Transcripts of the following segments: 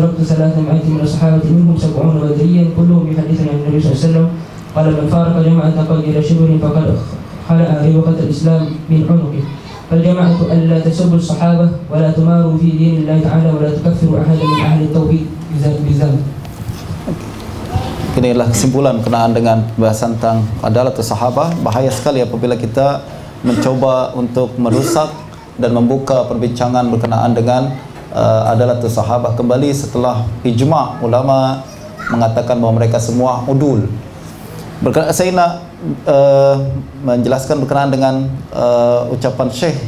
أدركت 300 من الصحابة منهم 70 بدريا كلهم يحدثون عن النبي صلى الله عليه وسلم قال من فارق جماعة قيل شبر فقد خلع ربقة الإسلام من عنقه فالجماعة ألا تسبوا الصحابة ولا تماروا في دين الله تعالى ولا تكفروا أحدا من أهل التوحيد بذنب. Inilah kesimpulan berkenaan dengan bahasan tentang adalah sahabah. Bahaya sekali apabila kita mencoba untuk merusak dan membuka perbincangan berkenaan dengan adalah sahabah kembali setelah ijma' ulama mengatakan bahawa mereka semua udul. Saya nak menjelaskan berkenaan dengan ucapan Syekh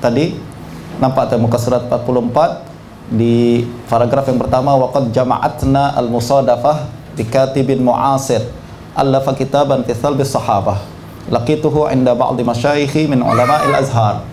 tadi. Nampak tak muka surat 44 di paragraf yang pertama, waqad jama'atna al-musadafah bikatibin mu'asir allafa kitaban fi thalbi sahabah laqituhu inda ba'di masyayikhi min ulama'il azhar.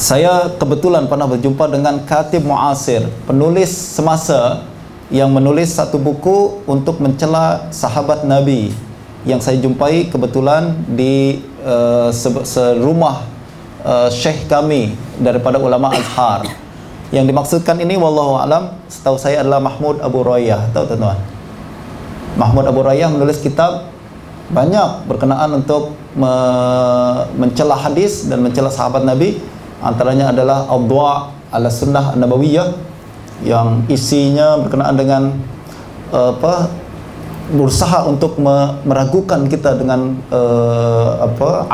Saya kebetulan pernah berjumpa dengan katib mu'asir, penulis semasa yang menulis satu buku untuk mencela sahabat Nabi, yang saya jumpai kebetulan di serumah syekh kami daripada ulama Azhar. Yang dimaksudkan ini wallahu alam, setahu saya adalah Mahmud Abu Rayyah. Tahu tuan-tuan? Mahmud Abu Rayyah menulis kitab banyak berkenaan untuk mencela hadis dan mencela sahabat Nabi. Antaranya adalah Adwa' ala Sunnah Nabawiyah, yang isinya berkenaan dengan berusaha untuk meragukan kita dengan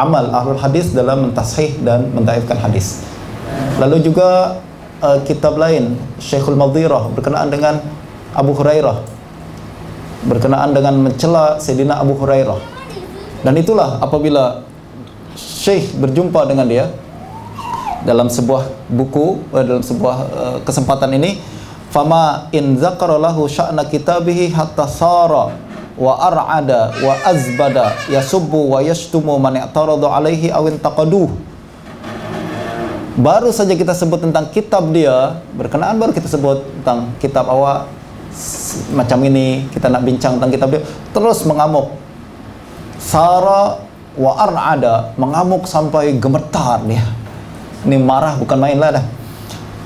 amal ahlul hadis dalam mentashih dan mentaifkan hadis. Lalu juga kitab lain Syekhul Madhirah berkenaan dengan Abu Hurairah, berkenaan dengan mencela Sayyidina Abu Hurairah. Dan itulah apabila Syekh berjumpa dengan dia dalam sebuah buku, dalam sebuah kesempatan ini, fama in zakara lahu sya'na kitabihi hatta sara wa ar'ada wa azbada yasubbu wa yashtumu man i'tarada alaihi aw intaqaduh. Baru saja kita sebut tentang kitab dia berkenaan, baru kita sebut tentang kitab awak macam ini, kita nak bincang tentang kitab dia, terus mengamuk. Sara wa ar'ada, mengamuk sampai gemetar dia. Ini marah bukan main lah dah.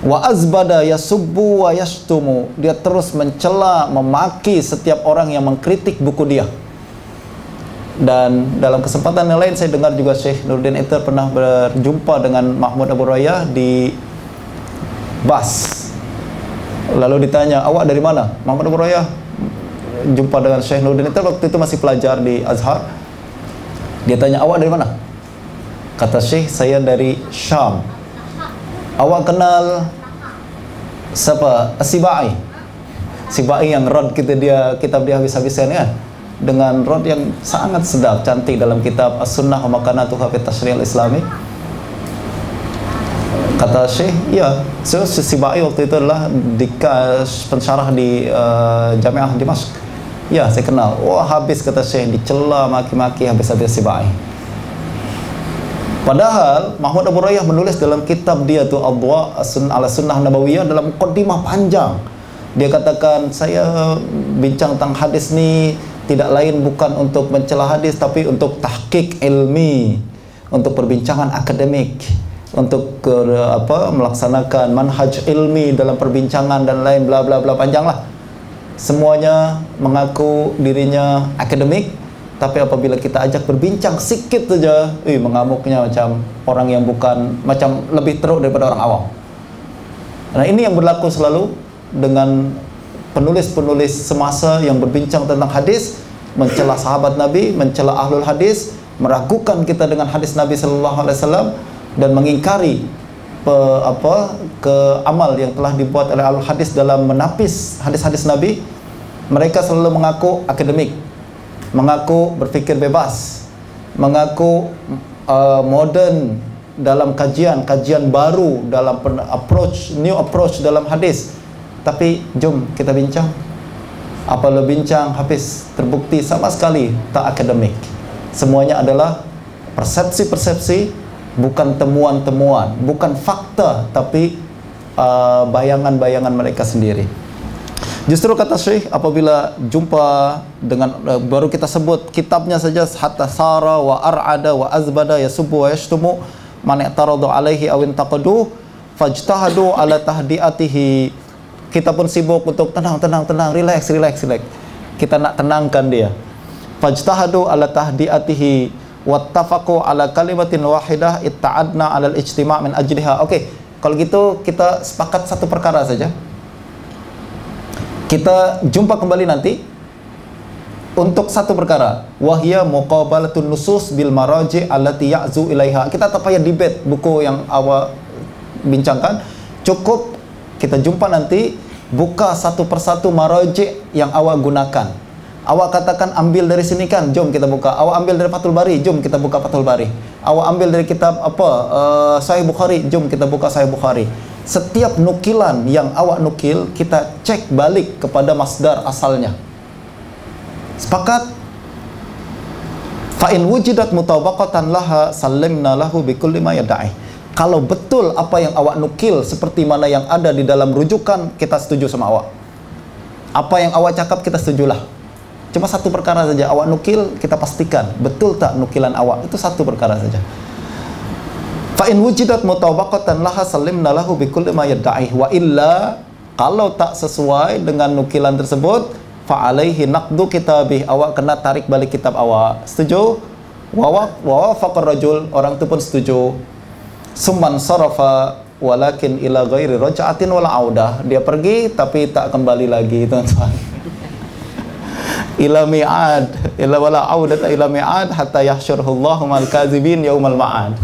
Wa azbada yasubbu wa yashtumu, dia terus mencela, memaki setiap orang yang mengkritik buku dia. Dan dalam kesempatan yang lain saya dengar juga Syekh Nuruddin Etter pernah berjumpa dengan Mahmud Abu Rayyah di bas. Lalu ditanya, awak dari mana? Mahmud Abu Rayyah jumpa dengan Syekh Nuruddin Etter waktu itu masih pelajar di Azhar. Dia tanya, awak dari mana? Kata Syekh, saya dari Syam. Awak kenal siapa? As-Sibai. Sibai yang rod kitab dia habis-habisan kan? Dengan rod yang sangat sedap, cantik dalam kitab As-Sunnah wa Makanatuha fi Tashri' al-Islami. Kata Syekh, ya, Sibai waktu itu adalah pensyarah di Jami'ah Dimashq. Ya, saya kenal. Wah, habis kata Syekh, dicela, maki-maki habis-habis Sibai. Padahal Mahmud Abu Rayyah menulis dalam kitab dia tu Adwa' ala Sunnah Nabawiyah dalam muqaddimah panjang. Dia katakan, saya bincang tentang hadis ni tidak lain bukan untuk mencela hadis, tapi untuk tahqiq ilmi, untuk perbincangan akademik, untuk melaksanakan manhaj ilmi dalam perbincangan dan lain bla bla bla, panjang lah. Semuanya mengaku dirinya akademik, tapi apabila kita ajak berbincang sikit saja, mengamuknya macam orang yang bukan, macam lebih teruk daripada orang awam. Nah, ini yang berlaku selalu dengan penulis-penulis semasa yang berbincang tentang hadis, mencela sahabat Nabi, mencela ahlul hadis, meragukan kita dengan hadis Nabi sallallahu alaihi wasallam, dan mengingkari amal yang telah dibuat oleh ahlul hadis dalam menapis hadis-hadis Nabi. Mereka selalu mengaku akademik, mengaku berfikir bebas, mengaku modern dalam kajian baru, dalam new approach dalam hadis. Tapi jom kita bincang. Apabila bincang habis, terbukti sama sekali tak akademik. Semuanya adalah persepsi-persepsi, bukan temuan-temuan, bukan fakta, tapi bayangan-bayangan mereka sendiri. Justru kata Syekh, apabila jumpa dengan baru kita sebut kitabnya saja, hatta sara wa ar'ada wa azbada yasubbu wa yashtumu man i'taradu alaihi aw intaqadu fajtahadu ala tahdiatihi kita pun sibuk untuk tenang, relax. Kita nak tenangkan dia. Fajtahadu ala tahdiatihi wattafaqu ala kalimatin wahidah itta'adna ala al-ijtima' min ajliha. Oke, kalau gitu kita sepakat satu perkara saja. Kita jumpa kembali nanti untuk satu perkara, wahya muqabalatun nusus bil maraji allati ya'zu ilaiha. Kita tak payah debate buku yang awak bincangkan, cukup kita jumpa nanti, buka satu persatu maraji yang awak gunakan. Awak katakan ambil dari sini kan, jom kita buka. Awak ambil dari Fathul Bari, jom kita buka Fathul Bari. Awak ambil dari kitab Sahih Bukhari, jom kita buka Sahih Bukhari. Setiap nukilan yang awak nukil, kita cek balik kepada masdar asalnya. Sepakat? Fa in wujidat mutabaqatan laha sallimna lahu bi kulli ma yad'i. Kalau betul apa yang awak nukil seperti mana yang ada di dalam rujukan, kita setuju sama awak. Apa yang awak cakap kita setujulah. Cuma satu perkara saja, awak nukil kita pastikan betul tak nukilan awak, itu satu perkara saja. Fa in wujidat mutabaqatan laha sallimna lahu bi kulli ma yad'i wa illa, kalau tak sesuai dengan nukilan tersebut, fa alaihi naqdu kitabih, awak kena tarik balik kitab awak. Setuju? Wa wafaqar rajul, orang itu pun setuju. Summan sarafa walakin ila ghairi raj'atin wala audah, dia pergi tapi tak kembali lagi, teman-teman. Ila mi'ad ila wala audata ila mi'ad hatta yahsyurullahu mal kadzibin yaumal ma'ad.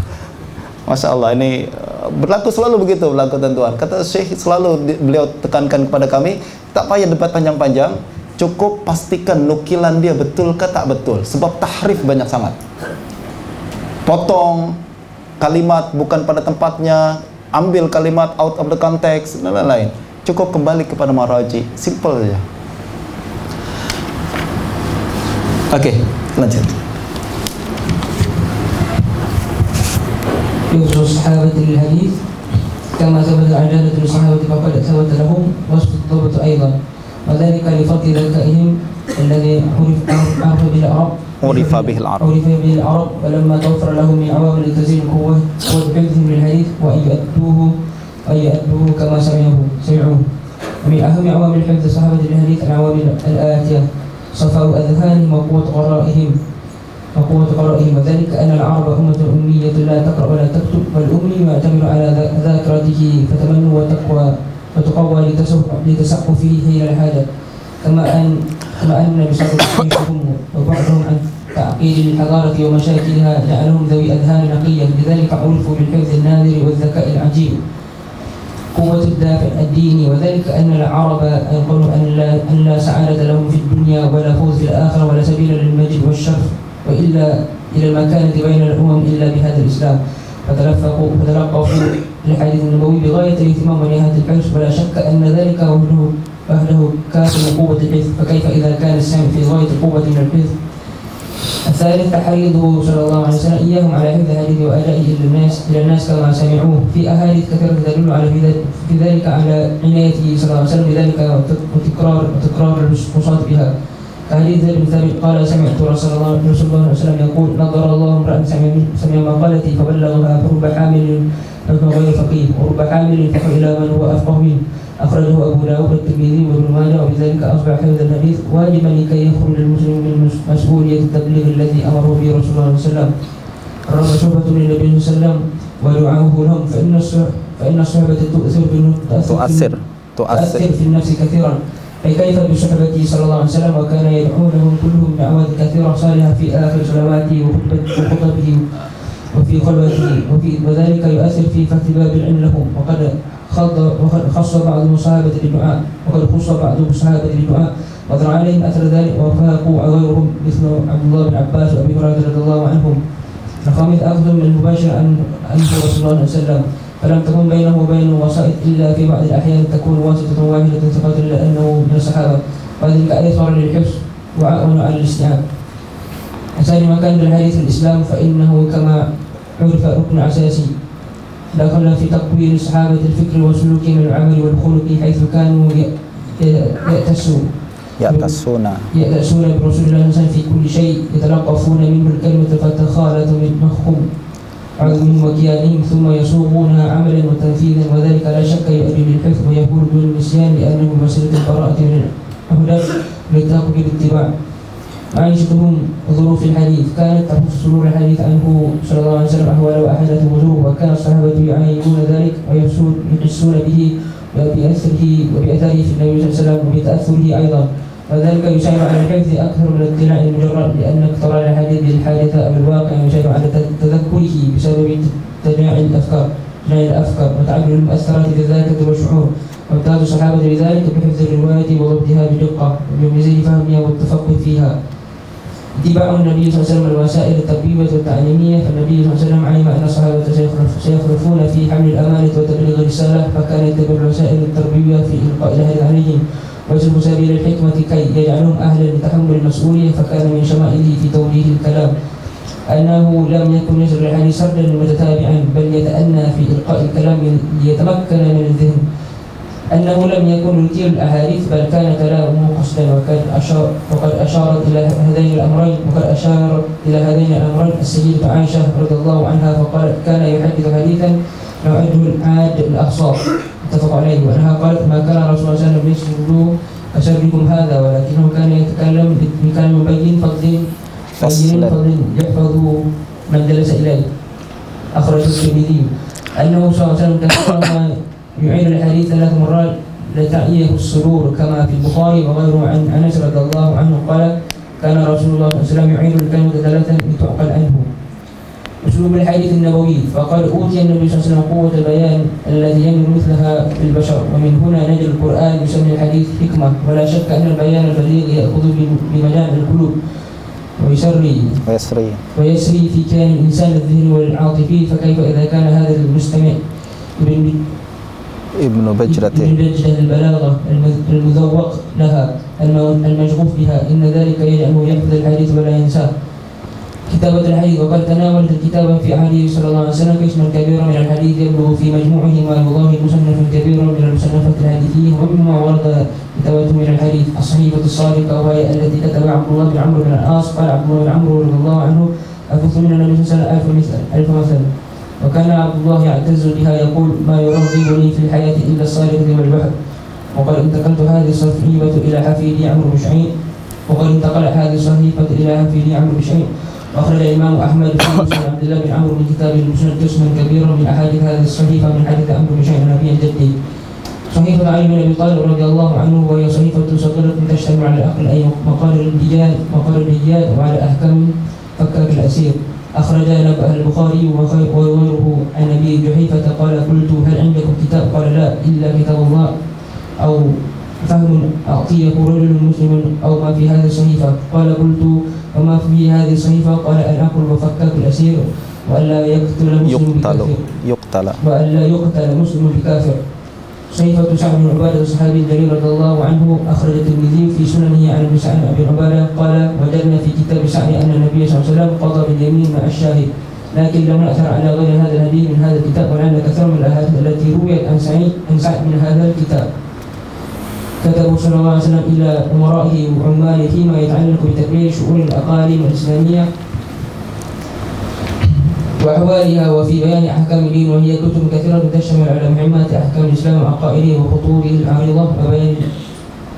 Masya Allah, ini berlaku selalu begitu, berlaku tentuan. Kata Syekh selalu beliau tekankan kepada kami, tak payah debat panjang-panjang, cukup pastikan nukilan dia betul ke tak betul, sebab tahrif banyak sangat. Potong kalimat bukan pada tempatnya, ambil kalimat out of the context dan lain-lain. Cukup kembali kepada maraji, simple saja. Oke, lanjut. يخص الصحابة للحديث كما ثبت عدالة الصحابة فقد ثبت لهم وصف الضبط أيضا، وذلك لفضل ذكائهم الذي عرف به العرب ولما توفر لهم من عوامل تزيد القوة وحفظهم للحديث وأن يؤدوه كما سمعوه. ومن أهم عوامل حفظ الصحابة للحديث العوامل الآتية: صفاء أذهانهم وقوة قرائهم، وذلك أن العرب أمة أمية لا تقرأ ولا تكتب، والأمي يعتمد على ذاكرته فتمنوا وتقوى لتسقفه حين الحاجة، كما أن النبي صلى الله عليه وسلم وبعضهم عن تعقيد الحضارة ومشاكلها جعلهم ذوي أذهان نقية، لذلك عرفوا بالحفظ النادر والذكاء العجيب. قوة الدافع الديني، وذلك أن العرب يقولون أن لا سعادة لهم في الدنيا ولا فوز في الآخرة ولا سبيل للمجد والشرف وإلا إلى المكانة بين الأمم إلا بهذا الإسلام، فتلقوا الحديث النبوي بغاية الاهتمام ونهاية الحرص، ولا شك أن ذلك وحده كاف من قوة الحفظ، فكيف إذا كان السامع في غاية قوة من الحفظ. الثالث تحريضه صلى الله عليه وسلم إياهم على حفظ الحديث وأدائه إلى الناس كما سمعوه، في أحاديث كثيرة تدل على في ذلك على عنايته صلى الله عليه وسلم بذلك وتكرار الوصاة بها. كحديث ابن ثابت قال: سمعت رسول الله صلى الله عليه وسلم يقول: نظر الله امرأ سمع مقالتي فبلغها، فرب حامل فهو غير فقيه، ورب حامل فهو إلى من هو أفقه منه. أخرجه أبو داود والترمذي وابن ماجه، وبذلك أصبح حفظ الحديث واجبا لكي يخرج المسلم من مسؤولية التبليغ الذي أمره به رسول الله صلى الله عليه وسلم. الرب صحبة للنبي صلى الله عليه وسلم ودعاؤه لهم، فإن الصحبة تؤثر في النفس كثيرا، فكيف بصحبته صلى الله عليه وسلم، وكان يدعونهم كلهم دعوات كثيرة صالحة في آخر صلواته وخطبه وفي خلوته، وذلك يؤثر في فتح باب العلم لهم. وقد خص بعض الصحابة بالدعاء وذر عليهم أثر ذلك وفاقوا غيرهم مثل عبد الله بن عباس وأبي هريرة رضي الله عنهم. الخامس أخذهم المباشر عن رسول الله صلى الله عليه وسلم، فلم تكن بينه وبين وسائط إلا في بعض الأحيان تكون واسطة واحدة ثقة إلا أنه من الصحابة، وذلك أيسر للحفظ وعاون على الاستيعاب. الثاني ما كان للحديث الإسلام، فإنه كما عرف ركن أساسي دخل في تقوير الصحابة الفكر والسلوك من العمل والخلق، حيث كانوا يأتسون برسول الله في كل شيء، يتلقفون منه الكلمة فتخالط منهم عزمهم وكيانهم ثم يصوغونها عملا وتنفيذا، وذلك لا شك يؤدي للحفظ ويكون دون النسيان لأنه وسيلة البراءة من الأهداف للتحقق بالاتباع. معيشتهم ظروف الحديث كانت تخص صدور الحديث عنه صلى الله عليه وسلم أحوال وأحداث وظروف، وكان الصحابة يعاينون ذلك ويحسون به وبأثره في النبي صلى الله عليه وسلم وبتأثره أيضا، وذلك يساعد على الحفظ أكثر من الاطلاع المجرد، لأن اقتراء الحديث بالحادثة أو الواقع يساعد على تذكره بسبب تجميع الأفكار وتعدد المؤثرات في الذاكرة والشعور. وامتاز الصحابة لذلك بحفظ الرواية وضبطها بدقة وبمزيد فهمها والتفقه فيها. اتباع النبي صلى الله عليه وسلم الوسائل التربوية والتعليمية، فالنبي صلى الله عليه وسلم علم أن الصحابة سيخلفون في حمل الأمانة وتبليغ الرسالة، فكان يتبع الوسائل التربوية في إلقاء الأهل عليهم ويسلك سبيل الحكمة كي يجعلهم أهلا لتحمل المسؤولية. فكان من شمائله في توجيه الكلام أنه لم يكن يسرد الحديث سردا متتابعا، بل يتأنى في إلقاء الكلام ليتمكن من الذهن، أنه لم يكن يثير الأحاديث بل كان كلامه قصدا. وقد أشارت إلى هذين الأمرين السيدة عائشة رضي الله عنها، فقال كان يحدث حديثا يعده العاد الأخصار، اتفق عليه، وأنها قالت ما كان رسول الله صلى الله عليه وسلم يسرد كسركم هذا، ولكنه كان يتكلم بكلام بين فضل يحفظ من جلس إليه. أخرج الترمذي أنه صلى الله عليه وسلم كان يعيد الحديث 3 مرات لتعيه الصدور، كما في البخاري وغيره عن أنس رضي الله عنه قال كان رسول الله صلى الله عليه وسلم يعيد الكلمة 3 لتعقل عنه. أسلوب الحديث النبوي، فقد أوتي النبي صلى الله عليه وسلم قوة البيان الذي يمر مثلها في البشر، ومن هنا نجد القرآن يسمي الحديث حكمة، ولا شك أن البيان البليغ يأخذ بمجامع القلوب ويسري في كيان الإنسان الذهني والعاطفي، فكيف إذا كان هذا المستمع ابن بجرة البلاغة المذوق لها المشغوف بها، إن ذلك يجعله يحفظ الحديث ولا ينساه. كتابة الحديث، وقد تناولت الكتابة في عهده صلى الله عليه وسلم قسما كبيرا من الحديث يبلغ في مجموعه ما يضاهي مصنف كبير من المصنفات الحديثية، ومما ورد كتابته من الحديث الصحيفة الصادقة، وهي التي كتب عبد الله بن عمرو بن العاص. قال عبد الله بن عمرو رضي الله عنه أكثر من النبي صلى الله عليه وسلم 1000 مثل، وكان عبد الله يعتز بها يقول ما يرغبني في الحياة إلا الصالح والبحر. وقد انتقلت هذه الصحيفة إلى حفيدي عمرو بن شعيب وأخرج الإمام أحمد في مسند عبد الله بن عمرو من كتاب المسند قسما كبيرا من أحاديث هذه الصحيفة من حديث عمرو بن شعيب عن أبي جده. صحيفة علي بن أبي طالب رضي الله عنه، وهي صحيفة صغيرة تشتمل على العقل أي مقال الرجال وعلى أحكام فكاك الأسير. أخرج نبأ البخاري وغيره عن أبي جحيفة قال قلت هل عندكم كتاب؟ قال لا إلا كتاب الله أو فهم أعطيه رجل مسلم أو ما في هذه الصحيفة. قال قلت وما في هذه الصحيفة؟ قال العقل وفكاك الأسير وألا يقتل مسلم بكافر. صحيفة سعد بن عبادة الصحابي الجليل رضي الله عنه، أخرج الترمذي في سننه عن ابن سعد أبي عبادة قال وجدنا في كتاب سعد أن النبي صلى الله عليه وسلم قضى باليمين مع الشاهد، لكن لم نأثر على غير هذا الحديث من هذا الكتاب، ولعل كثير من الأحاديث التي رويت عن سعد من هذا الكتاب. كتبوا صلى الله عليه وسلم إلى أمرائه وعماله فيما يتعلق بتكبير شؤون الأقاليم الإسلامية وأحوالها وفي بيان أحكام الدين، وهي كتب كثيرة تشتمل على مهمات أحكام الإسلام وعقائده وخطوره العريضة وبيان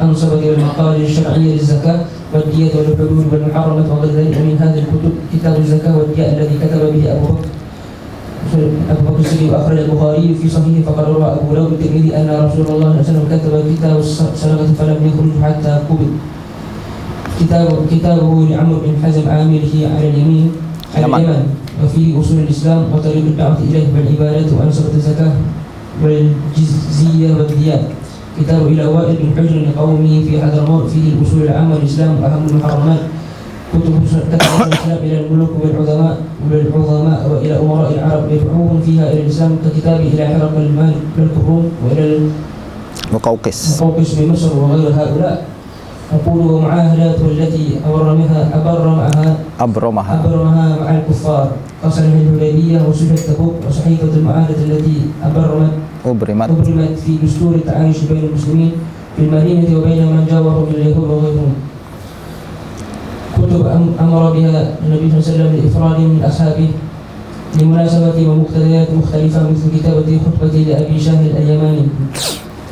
الأنصبة والمقاليد الشرعية للزكاة والدية والحدود والمحرمات وغير ذلك. من هذه الكتب كتاب الزكاة والدية الذي كتب به أبو بكر الصديق، وأخرج البخاري في صحيحه فقد روى أبو داود الترمذي أن رسول الله صلى الله عليه وسلم كتب كتاب الصدقة فلم يخرج حتى قبل. كتابه لعمرو بن حزم عامله على اليمين اليمن، وفيه أصول الإسلام وطريق الدعوة إليه والعبادات وأنصبة الزكاة والجزية والديات. كتاب إلى وائل بن حجر لقومه في حضرموت فيه الأصول العامة والإسلام وأهم المحرمات. كتب الإسلام إلى الملوك والعظماء وإلى أمراء العرب يدعوهم فيها إلى الإسلام، ككتاب إلى حرق المال والكروم وإلى مقوقس بمصر وغير هؤلاء. نقول ومعاهدات التي أبرمها مع الكفار كصلح الحديبية وصلح تبوك وصحيفة المعاهدة التي أبرمت في دستور التعايش بين المسلمين في المدينة وبين من جاوروا من اليهود وغيرهم. كتب أمر بها النبي صلى الله عليه وسلم لإفراد من أصحابه لمناسبة ومقتضيات مختلفة مثل كتابة خطبة لأبي شاهد اليماني،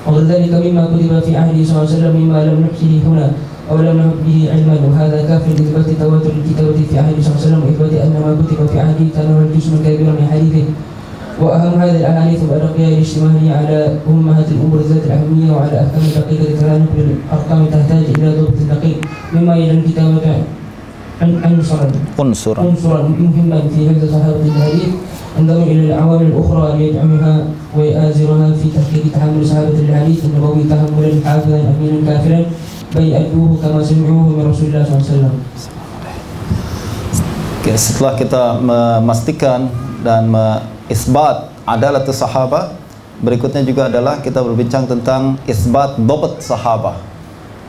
وغير ذلك مما كتب في عهده صلى الله عليه وسلم مما لم نحصه هنا أو لم نحط به علما، وهذا كاف لإثبات تواتر الكتابة في عهده صلى الله عليه وسلم وإثبات أن ما كتب في عهده تناول جزء كبير من حديثه. وأهم هذه الأحاديث وأدقها الاجتماعية على أمهات الأمور ذات الأهمية وعلى أحكام دقيقة تتناول بالأرقام تحتاج إلى ضبط دقيق مما يجعل الكتابة عنصرا مهما في حفظ صحابة الحديث، انظروا إلى العوامل الأخرى ليدعمها ويآزرها في تحقيق تحمل صحابة الحديث النبوي تحملا حافظا أمينا كافلا بل يأدوه كما سمعوه من رسول الله صلى الله عليه وسلم. Setelah kita memastikan dan isbat adalatus sahabat, berikutnya juga adalah kita berbincang tentang isbat dhabt sahabat.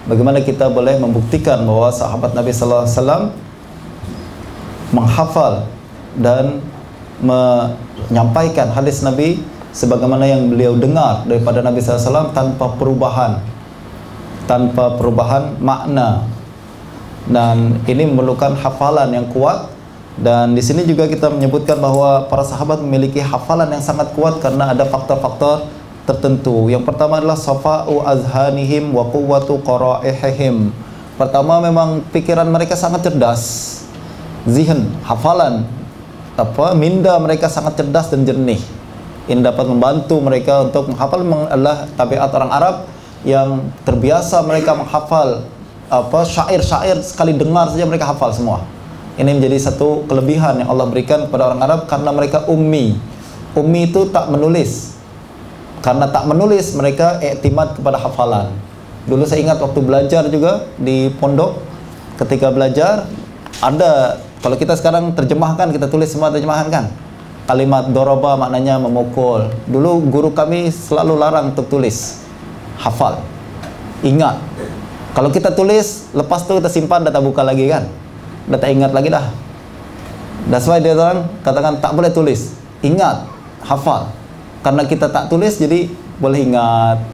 Bagaimana kita boleh membuktikan bahwa sahabat Nabi sallallahu alaihi wasallam menghafal dan menyampaikan hadis Nabi sebagaimana yang beliau dengar daripada Nabi sallallahu alaihi wasallam tanpa perubahan makna. Dan ini memerlukan hafalan yang kuat. Dan di sini juga kita menyebutkan bahwa para sahabat memiliki hafalan yang sangat kuat karena ada faktor-faktor tertentu. Yang pertama adalah safa'u azhanihim wa quwwatu qara'ihim. Pertama, memang pikiran mereka sangat cerdas. Zihin, hafalan, minda mereka sangat cerdas dan jernih. Ini dapat membantu mereka untuk menghafal. Adalah tabiat orang Arab yang terbiasa mereka menghafal syair-syair, sekali dengar saja mereka hafal semua. Ini menjadi satu kelebihan yang Allah berikan kepada orang Arab karena mereka ummi. Ummi itu tak menulis. Karena tak menulis, mereka iktimad kepada hafalan. Dulu saya ingat waktu belajar juga di pondok, ketika belajar ada, kalau kita sekarang terjemahkan, kita tulis semua terjemahan kan. Kalimat doroba maknanya memukul. Dulu guru kami selalu larang untuk tulis. Hafal. Ingat. Kalau kita tulis, lepas itu kita simpan, dah tak buka lagi kan. Dah tak ingat lagi dah. That's why dia orang katakan tak boleh tulis. Ingat, hafal. Karena kita tak tulis, jadi boleh ingat.